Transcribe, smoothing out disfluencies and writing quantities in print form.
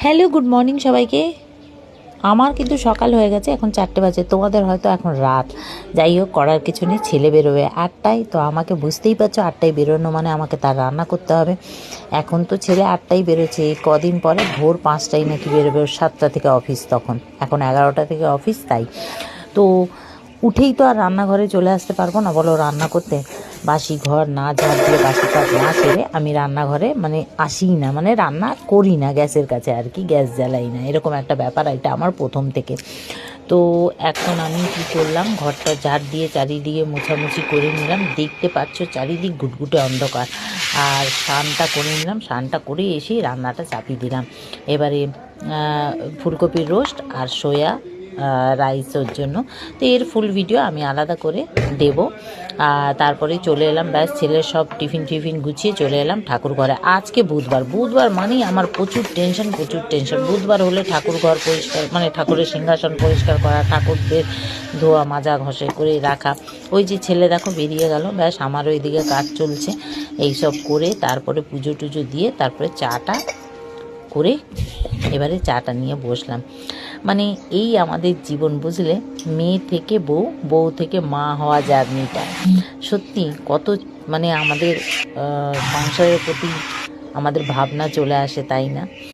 Hello, good morning সবাইকে। আমার কিন্তু সকাল হয়ে গেছে, এখন 4টে বাজে, তোমাদের হয়তো এখন রাত। যাই হোক, করার কিছু নেই, ছেলে বেরোবে 8টায়, তো আমাকে বুঝতেই পারছো 8টায় বেরোনো মানে আমাকে তার রান্না করতে হবে। এখন তো ছেলে 8টায় বেরোচ্ছে, এই কদিন পরে ভোর 5টায় নাকি বেরোবে, ওর 7টা থেকে অফিস, তখন এখন 11টা থেকে অফিস। তাই তো উঠেই তো আর রান্নাঘরে চলে আসতে পারবো না, বলো, রান্না করতে। বাসি ঘর না ঝাড় দিয়ে, বাসি কাজ না সেরে আমি রান্নাঘরে মানে আসিই না, মানে রান্না করি না গ্যাসের কাছে, আর কি গ্যাস জ্বালাই না, এরকম একটা ব্যাপার। এটা আমার প্রথম থেকে। তো এখন আমি কি করলাম, ঘরটা ঝাড় দিয়ে চারিদিকে মোছামুছি করে নিলাম। দেখতে পাচ্ছ চারিদিক ঘুটঘুটে অন্ধকার। আর স্নানটা করে নিলাম, স্নানটা করে এসেই রান্নাটা চাপিয়ে দিলাম। এবারে ফুলকপির রোস্ট আর সোয়া রাইসের জন্য। তো এর ফুল ভিডিও আমি আলাদা করে দেব। তারপরে চলে এলাম, ব্যাস ছেলের সব টিফিন গুছিয়ে চলে এলাম ঠাকুর ঘরে। আজকে বুধবার মানেই আমার প্রচুর টেনশন। বুধবার হলে ঠাকুর ঘর পরিষ্কার, মানে ঠাকুরের সিংহাসন পরিষ্কার করা, ঠাকুরদের ধোয়া মাজা ঘষে করে রাখা। ওই যে ছেলে দেখো বেরিয়ে গেল, ব্যাস আমার ওইদিকে কাজ চলছে। এইসব করে তারপরে পুজো টুজো দিয়ে তারপরে চাটা করে এবারে চাটা নিয়ে বসলাম। মানে এই আমাদের জীবন, বুঝলে, মেয়ে থেকে বউ, বউ থেকে মা হওয়া জার্নিটা সত্যি কত মানে আমাদের সংসারের প্রতি আমাদের ভাবনা চলে আসে, তাই না?